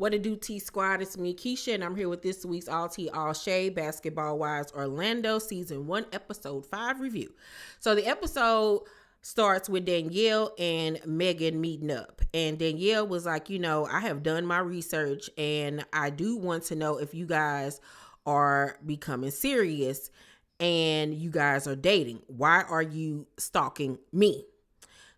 What it do, T Squad? It's me, Keisha, and I'm here with this week's All Tea, All Shade Basketball Wives Orlando Season 1, Episode 5 review. So the episode starts with Danielle and Mehgan meeting up. And Danielle was like, I have done my research, and I do want to know if you guys are becoming serious and you guys are dating. Why are you stalking me?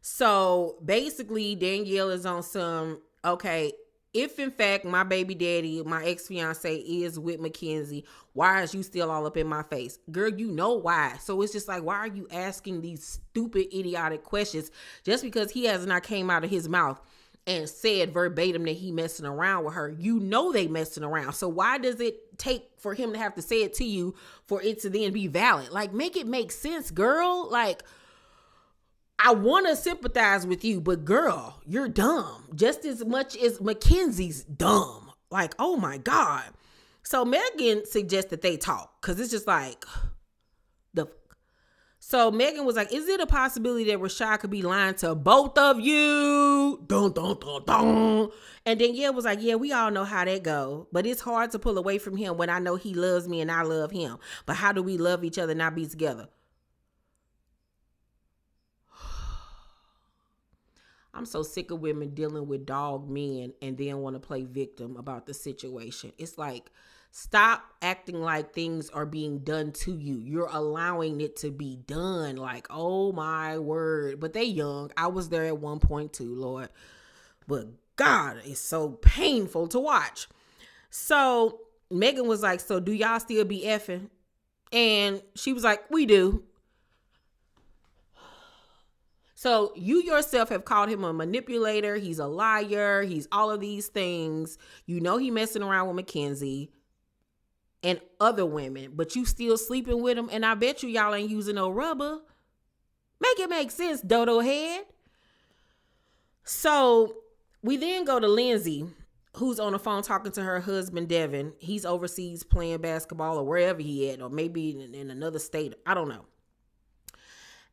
So basically, Danielle is on some, okay, if in fact my baby daddy, my ex-fiance is with Mackenzie, why is you still all up in my face? Girl, you know why. So it's just like, why are you asking these stupid, idiotic questions just because he has not came out of his mouth and said verbatim that he messing around with her? You know they messing around. So why does it take for him to have to say it to you for it to then be valid? Like, make it make sense, girl. Like, I want to sympathize with you, but girl, you're dumb just as much as Mackenzie's dumb. Like, oh my God. So Mehgan suggests that they talk because it's just like, So Mehgan was like, is it a possibility that Rashad could be lying to both of you? Dun, dun, dun, dun. And Danielle was like, yeah, we all know how that go, but it's hard to pull away from him when I know he loves me and I love him. But how do we love each other and not be together? I'm so sick of women dealing with dog men and then want to play victim about the situation. It's like, stop acting like things are being done to you. You're allowing it to be done. Like, oh my word. But they young. I was there at one point too, Lord. But God, it's so painful to watch. So Mehgan was like, so do y'all still be effing? And she was like, we do. So you yourself have called him a manipulator. He's a liar. He's all of these things. You know he messing around with Mackenzie and other women, but you still sleeping with him. And I bet you y'all ain't using no rubber. Make it make sense, dodo head. So we then go to Lindsay, who's on the phone talking to her husband, Devin. He's overseas playing basketball or wherever he at, or maybe in another state. I don't know.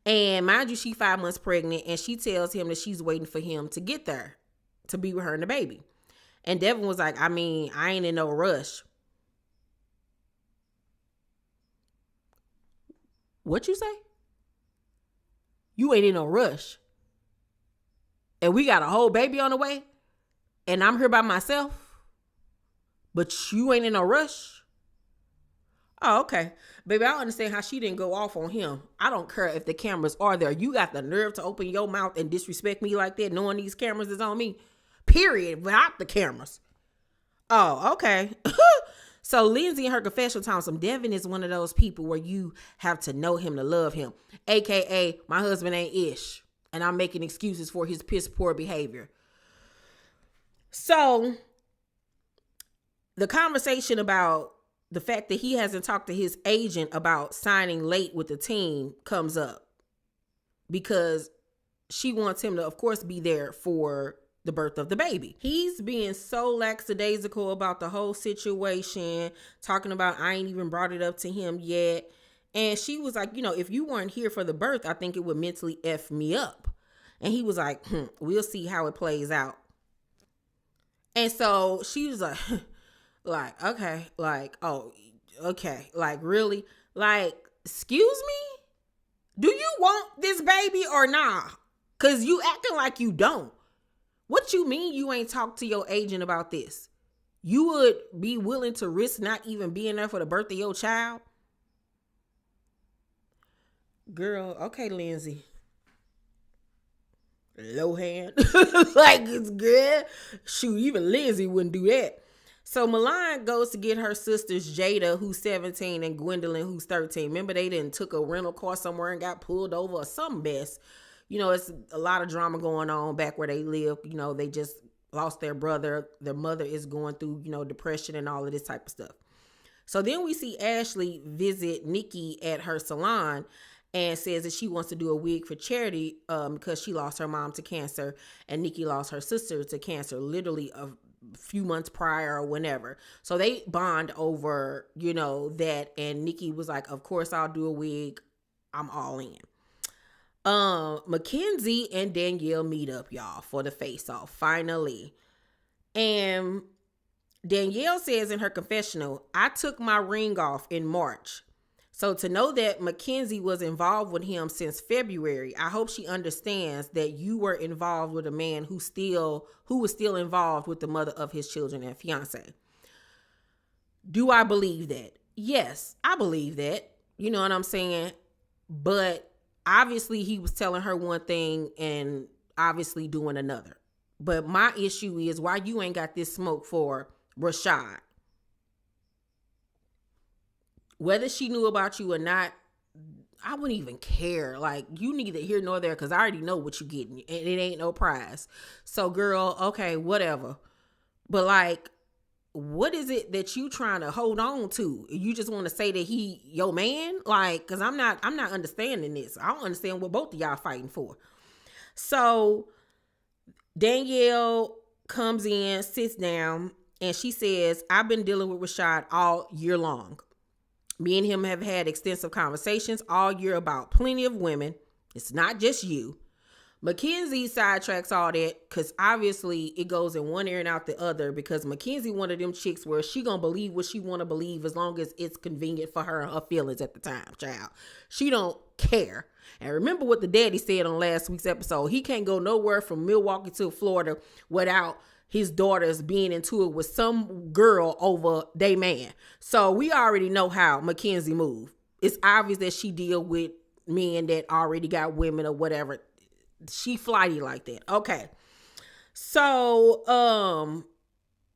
And mind you, she's 5 months pregnant, and she tells him that she's waiting for him to get there to be with her and the baby. And Devin was like, I mean, I ain't in no rush. What you say? You ain't in no rush. And we got a whole baby on the way, and I'm here by myself, but you ain't in no rush? Oh, okay. Baby, I don't understand how she didn't go off on him. I don't care if the cameras are there. You got the nerve to open your mouth and disrespect me like that, knowing these cameras is on me. Period. Without the cameras. Oh, okay. So Lindsay in her confessional tells him Devin is one of those people where you have to know him to love him. AKA, my husband ain't ish. And I'm making excuses for his piss poor behavior. So the conversation about the fact that he hasn't talked to his agent about signing late with the team comes up because she wants him to, of course, be there for the birth of the baby. He's being so lackadaisical about the whole situation, talking about I ain't even brought it up to him yet. And she was like, if you weren't here for the birth, I think it would mentally F me up. And he was like, we'll see how it plays out. And so she was like, okay, like, oh, okay, like, really? Like, excuse me? Do you want this baby or not? Because you acting like you don't. What you mean you ain't talked to your agent about this? You would be willing to risk not even being there for the birth of your child? Girl, okay, Lindsay. Low hand. Like, it's good. Shoot, even Lindsay wouldn't do that. So Mulan goes to get her sisters, Jada, who's 17, and Gwendolyn, who's 13. Remember, they didn't took a rental car somewhere and got pulled over or some mess. It's a lot of drama going on back where they live. They just lost their brother. Their mother is going through, depression and all of this type of stuff. So then we see Ashley visit Nikki at her salon and says that she wants to do a wig for charity because she lost her mom to cancer and Nikki lost her sister to cancer literally a few months prior or whenever. So they bond over, that. And Nikki was like, of course I'll do a wig. I'm all in. Mackenzie and Danielle meet up, y'all, for the face off finally. And Danielle says in her confessional, I took my ring off in March. So to know that Mackenzie was involved with him since February, I hope she understands that you were involved with a man who was still involved with the mother of his children and fiance. Do I believe that? Yes, I believe that. You know what I'm saying? But obviously he was telling her one thing and obviously doing another. But my issue is why you ain't got this smoke for Rashad. Whether she knew about you or not, I wouldn't even care. Like, you neither here nor there because I already know what you're getting. And it ain't no prize. So, girl, okay, whatever. But, like, what is it that you trying to hold on to? You just want to say that he your man? Like, because I'm not understanding this. I don't understand what both of y'all fighting for. So, Danielle comes in, sits down, and she says, I've been dealing with Rashad all year long. Me and him have had extensive conversations all year about plenty of women. It's not just you. Mackenzie sidetracks all that because obviously it goes in one ear and out the other because Mackenzie one of them chicks where she gonna believe what she want to believe as long as it's convenient for her and her feelings at the time, child. She don't care. And remember what the daddy said on last week's episode. He can't go nowhere from Milwaukee to Florida without his daughters being into it with some girl over they man. So we already know how Mackenzie moved. It's obvious that she deal with men that already got women or whatever. She flighty like that. Okay. So,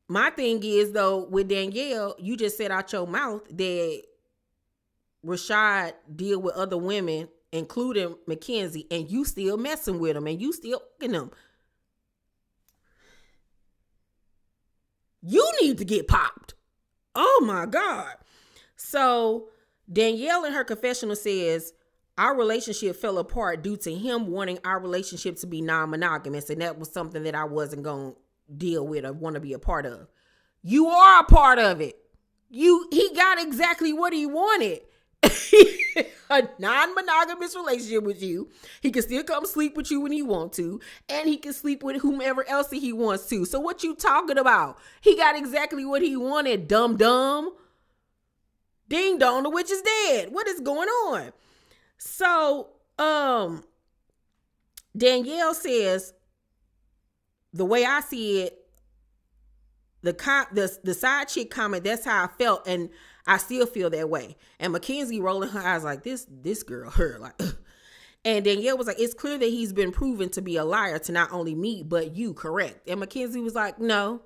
my thing is though, with Danielle, you just said out your mouth that Rashad deal with other women, including Mackenzie, and you still messing with him and you still fucking him. You need to get popped. Oh my God. So Danielle in her confessional says, our relationship fell apart due to him wanting our relationship to be non-monogamous. And that was something that I wasn't going to deal with or want to be a part of. You are a part of it. He got exactly what he wanted. A non-monogamous relationship with you. He can still come sleep with you when he wants to, and he can sleep with whomever else he wants to. So what you talking about? He got exactly what he wanted, dumb. Ding dong, the witch is dead. What is going on? So, Danielle says, the way I see it, the side chick comment, that's how I felt, and I still feel that way. And Mackenzie rolling her eyes like, this girl, her, like, and Danielle was like, it's clear that he's been proven to be a liar to not only me, but you, correct? And Mackenzie was like, no,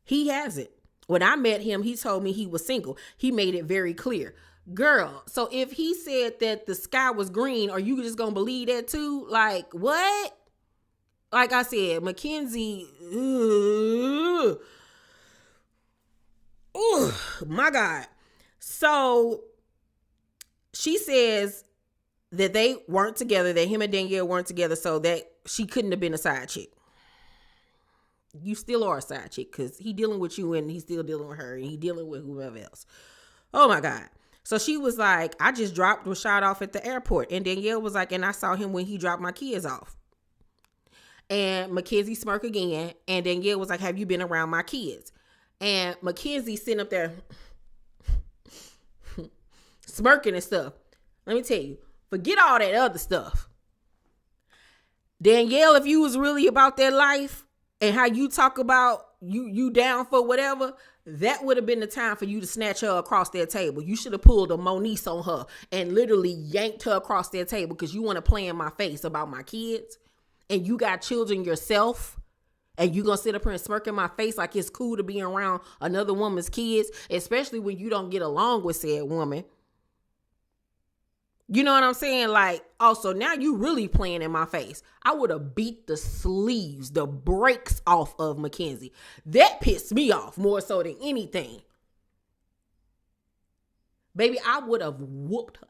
he hasn't. When I met him, he told me he was single. He made it very clear. Girl, so if he said that the sky was green, are you just gonna believe that too? Like, what? Like I said, Mackenzie, my God. So she says that they weren't together, that him and Danielle weren't together, so that she couldn't have been a side chick. You still are a side chick because he dealing with you and he's still dealing with her and he dealing with whoever else. Oh my God. So she was like, I just dropped Rashad off at the airport. And Danielle was like, and I saw him when he dropped my kids off. And Mackenzie smirked again. And Danielle was like, have you been around my kids? And Mackenzie sitting up there smirking and stuff. Let me tell you, forget all that other stuff. Danielle, if you was really about that life and how you talk about you down for whatever, that would have been the time for you to snatch her across their table. You should have pulled a Moniece on her and literally yanked her across their table because you want to play in my face about my kids and you got children yourself and you gonna sit up here and smirk in my face like it's cool to be around another woman's kids, especially when you don't get along with said woman. You know what I'm saying? Like, also, now you really playing in my face. I would have beat the brakes off of Mackenzie. That pissed me off more so than anything. Baby, I would have whooped her,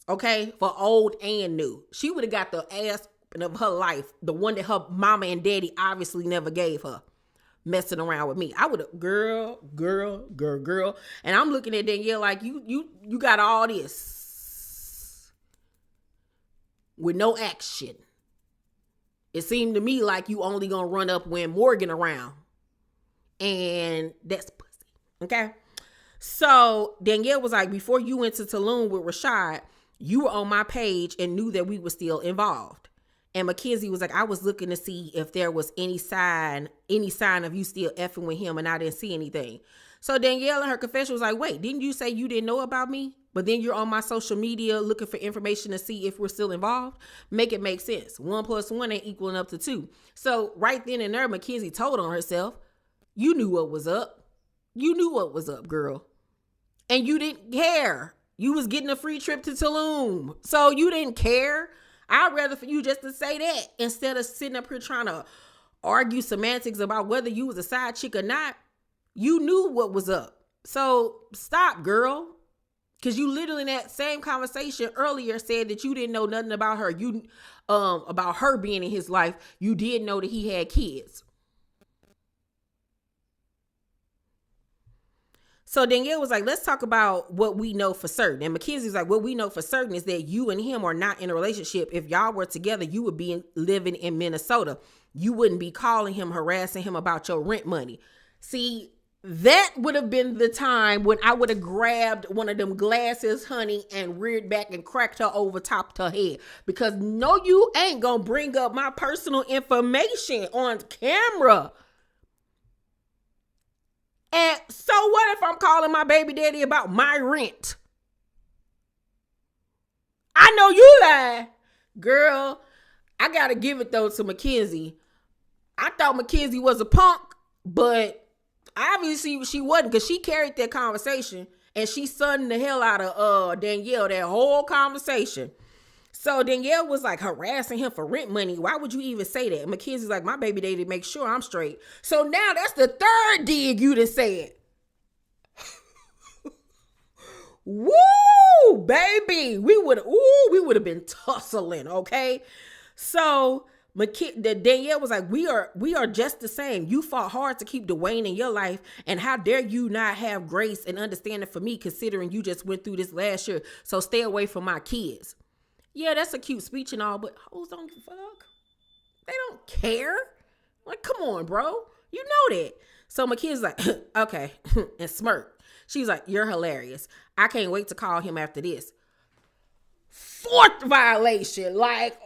okay, for old and new. She would have got the ass of her life, the one that her mama and daddy obviously never gave her, messing around with me. I would have, girl. And I'm looking at Danielle like, you got all this with no action. It seemed to me like you only gonna run up when Morgan around. And that's pussy. Okay. So Danielle was like, before you went to Tulum with Rashad, you were on my page and knew that we were still involved. And Mackenzie was like, I was looking to see if there was any sign of you still effing with him, and I didn't see anything. So Danielle in her confession was like, wait, didn't you say you didn't know about me? But then you're on my social media looking for information to see if we're still involved? Make it make sense. 1 + 1 ain't equaling up to 2. So right then and there, Mackenzie told on herself, you knew what was up. You knew what was up, girl. And you didn't care. You was getting a free trip to Tulum. So you didn't care. I'd rather for you just to say that instead of sitting up here trying to argue semantics about whether you was a side chick or not. You knew what was up. So stop, girl. Because you literally in that same conversation earlier said that you didn't know nothing about her. You about her being in his life. You did know that he had kids. So Danielle was like, let's talk about what we know for certain. And Mackenzie was like, what we know for certain is that you and him are not in a relationship. If y'all were together, you would be living in Minnesota. You wouldn't be calling him, harassing him about your rent money. See, that would have been the time when I would have grabbed one of them glasses, honey, and reared back and cracked her over top of her head. Because no, you ain't gonna bring up my personal information on camera. And so what if I'm calling my baby daddy about my rent? I know you lie. Girl, I gotta give it though to Mackenzie. I thought Mackenzie was a punk, but obviously she wasn't, because she carried that conversation and she sunned the hell out of Danielle that whole conversation. So Danielle was like harassing him for rent money. Why would you even say that? And Mackenzie's like, my baby daddy make sure I'm straight. So now that's the third dig you done said. Woo, baby. We would have been tussling, okay? So Danielle was like, we are just the same. You fought hard to keep Dwayne in your life, and how dare you not have grace and understanding for me, considering you just went through this last year. So stay away from my kids. Yeah, that's a cute speech and all, but hoes don't give a fuck. They don't care. Like, come on, bro. You know that. So Mackenzie's like, okay, and smirk. She's like, you're hilarious. I can't wait to call him after this. Fourth violation. Like,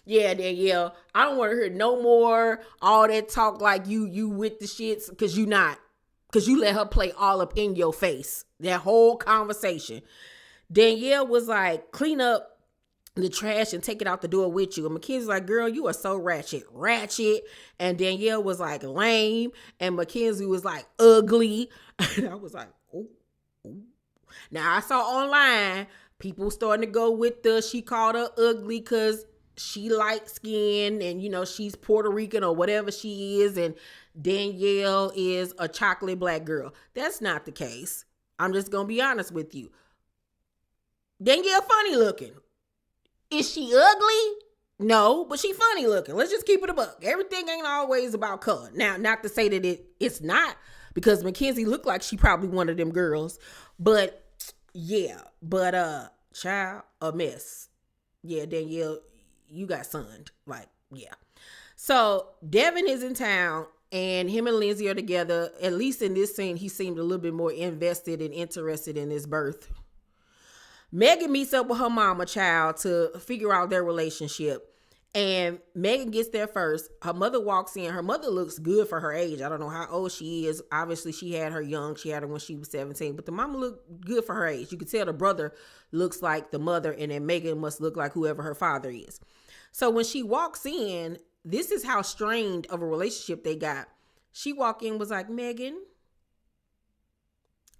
yeah, Danielle, I don't want to hear no more all that talk like you with the shits, because you not. Because you let her play all up in your face. That whole conversation. Danielle was like, clean up the trash and take it out the door with you. And Mackenzie's like, girl, you are so ratchet. And Danielle was like, lame. And Mackenzie was like, ugly. And I was like, oh. Now I saw online, people starting to go with she called her ugly because she light skinned and, you know, she's Puerto Rican or whatever she is. And Danielle is a chocolate black girl. That's not the case. I'm just going to be honest with you. Danielle funny looking. Is she ugly? No, but she funny looking. Let's just keep it a buck. Everything ain't always about color. Now, not to say that it's not, because Mackenzie looked like she probably one of them girls. But yeah, child, a mess. Yeah, Danielle, you got sunned. Like, yeah. So Devin is in town, and him and Lindsay are together. At least in this scene, he seemed a little bit more invested and interested in his birth. Mehgan meets up with her mama child to figure out their relationship. And Mehgan gets there first. Her mother walks in. Her mother looks good for her age. I don't know how old she is. Obviously, she had her young. She had her when she was 17. But the mama looked good for her age. You could tell the brother looks like the mother, and then Mehgan must look like whoever her father is. So when she walks in, this is how strained of a relationship they got. She walked in, was like, Mehgan.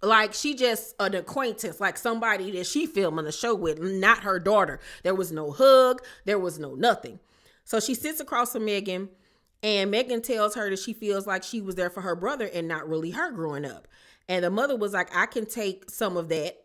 Like, she just an acquaintance, like somebody that she filming a show with, not her daughter. There was no hug. There was no nothing. So she sits across from Mehgan, and Mehgan tells her that she feels like she was there for her brother and not really her growing up. And the mother was like, I can take some of that,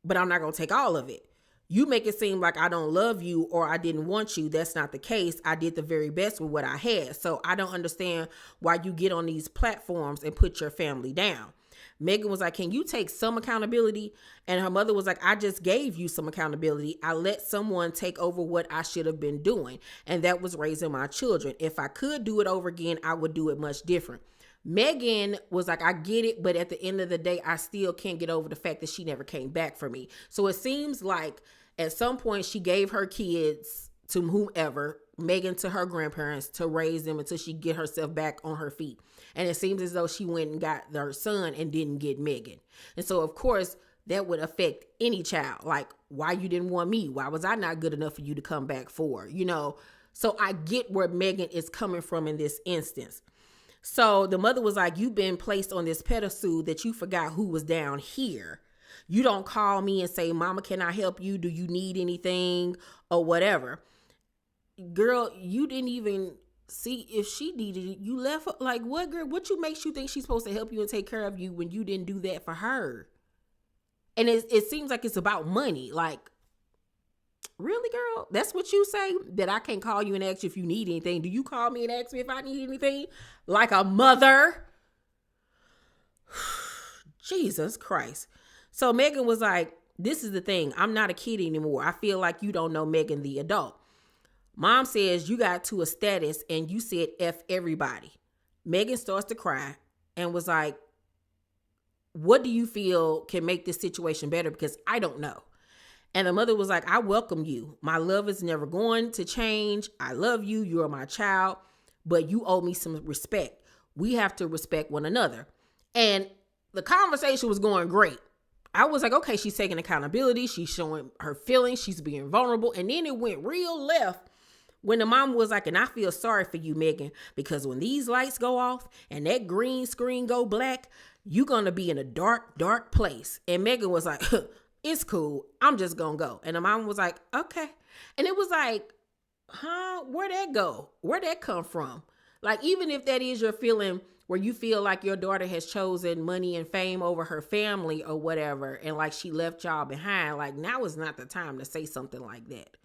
but I'm not going to take all of it. You make it seem like I don't love you or I didn't want you. That's not the case. I did the very best with what I had. So I don't understand why you get on these platforms and put your family down. Mehgan was like, can you take some accountability? And her mother was like, I just gave you some accountability. I let someone take over what I should have been doing. And that was raising my children. If I could do it over again, I would do it much different. Mehgan was like, I get it, but at the end of the day, I still can't get over the fact that she never came back for me. So it seems like at some point she gave her kids to whomever, Mehgan to her grandparents, to raise them until she get herself back on her feet. And it seems as though she went and got her son and didn't get Mehgan. And so, of course, that would affect any child. Like, why you didn't want me? Why was I not good enough for you to come back for? You know? So I get where Mehgan is coming from in this instance. So the mother was like, you've been placed on this pedestal that you forgot who was down here. You don't call me and say, Mama, can I help you? Do you need anything or whatever? Girl, you didn't even see if she needed it. You left her. Like, what, girl? What you makes you think she's supposed to help you and take care of you when you didn't do that for her? And it seems like it's about money. Like, really, girl? That's what you say? That I can't call you and ask you if you need anything? Do you call me and ask me if I need anything? Like a mother? Jesus Christ. So Mehgan was like, this is the thing. I'm not a kid anymore. I feel like you don't know Mehgan the adult. Mom says you got to a status and you said F everybody. Mehgan starts to cry and was like, what do you feel can make this situation better? Because I don't know. And the mother was like, I welcome you. My love is never going to change. I love you. You're my child, but you owe me some respect. We have to respect one another. And the conversation was going great. I was like, okay, she's taking accountability. She's showing her feelings. She's being vulnerable. And then it went real left when the mom was like, and I feel sorry for you, Mehgan, because when these lights go off and that green screen go black, you're going to be in a dark, dark place. And Mehgan was like, it's cool. I'm just going to go. And the mom was like, okay. And it was like, huh? Where'd that go? Where'd that come from? Like, even if that is your feeling where you feel like your daughter has chosen money and fame over her family or whatever, and like she left y'all behind, like now is not the time to say something like that.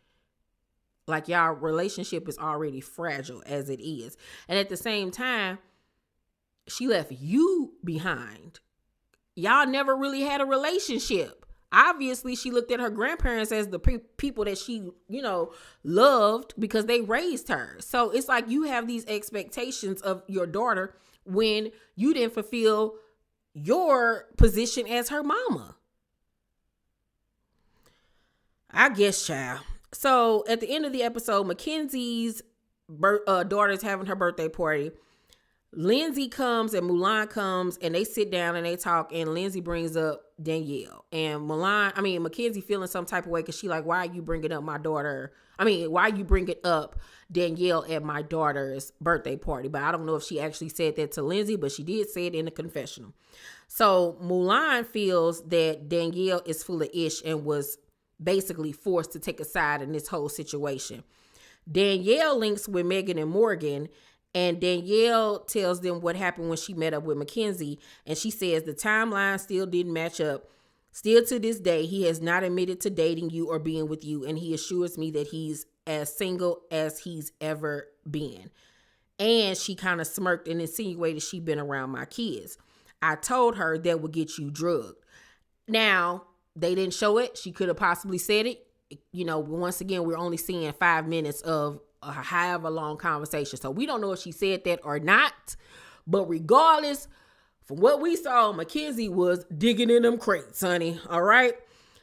Like y'all relationship is already fragile as it is. And at the same time, she left you behind. Y'all never really had a relationship. Obviously, she looked at her grandparents as the people that she, loved because they raised her. So it's like you have these expectations of your daughter when you didn't fulfill your position as her mama. I guess, child. So at the end of the episode, Mackenzie's daughter is having her birthday party. Lindsay comes and Mulan comes and they sit down and they talk, and Lindsay brings up Danielle, and Mackenzie feeling some type of way because she like, why are you bringing up my daughter? Why are you bringing up Danielle at my daughter's birthday party? But I don't know if she actually said that to Lindsay, but she did say it in the confessional. So Mulan feels that Danielle is full of ish and was basically forced to take a side in this whole situation. Danielle links with Mehgan and Morgan, and Danielle tells them what happened when she met up with Mackenzie. And she says the timeline still didn't match up. Still to this day, he has not admitted to dating you or being with you. And he assures me that he's as single as he's ever been. And she kind of smirked and insinuated she'd been around my kids. I told her that would get you drugged. Now, they didn't show it. She could have possibly said it. Once again, we're only seeing 5 minutes of a however long conversation. So we don't know if she said that or not. But regardless, from what we saw, Mackenzie was digging in them crates, honey. All right.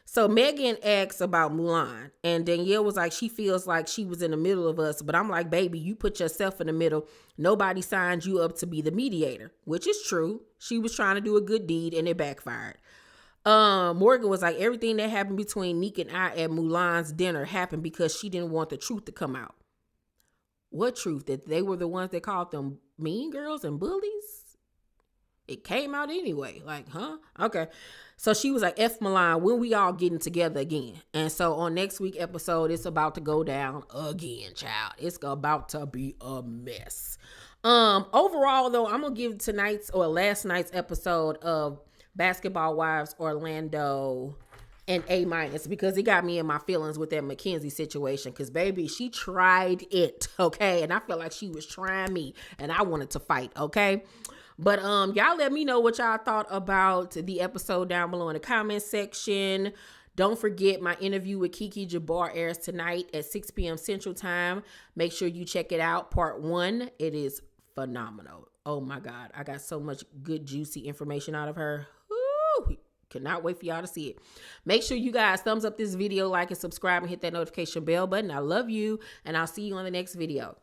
So Mehgan asks about Mulan, and Danielle was like, she feels like she was in the middle of us. But I'm like, baby, you put yourself in the middle. Nobody signed you up to be the mediator, which is true. She was trying to do a good deed and it backfired. Morgan was like, everything that happened between Nick and I at Mulan's dinner happened because she didn't want the truth to come out. What truth? That they were the ones that called them mean girls and bullies? It came out anyway. Like, huh? Okay. So she was like, F Mulan, when we all getting together again? And so on next week episode, it's about to go down again, child. It's about to be a mess. Overall, though, I'm going to give tonight's or last night's episode of Basketball Wives Orlando an A- because it got me in my feelings with that Mackenzie situation. Because, baby, she tried it, okay? And I felt like she was trying me, and I wanted to fight, okay? But y'all let me know what y'all thought about the episode down below in the comment section. Don't forget, my interview with Kiki Jabbar airs tonight at 6 p.m. Central Time. Make sure you check it out. Part 1. It is phenomenal. Oh my God. I got so much good, juicy information out of her. Woo! Cannot wait for y'all to see it. Make sure you guys thumbs up this video, like and subscribe, and hit that notification bell button. I love you, and I'll see you on the next video.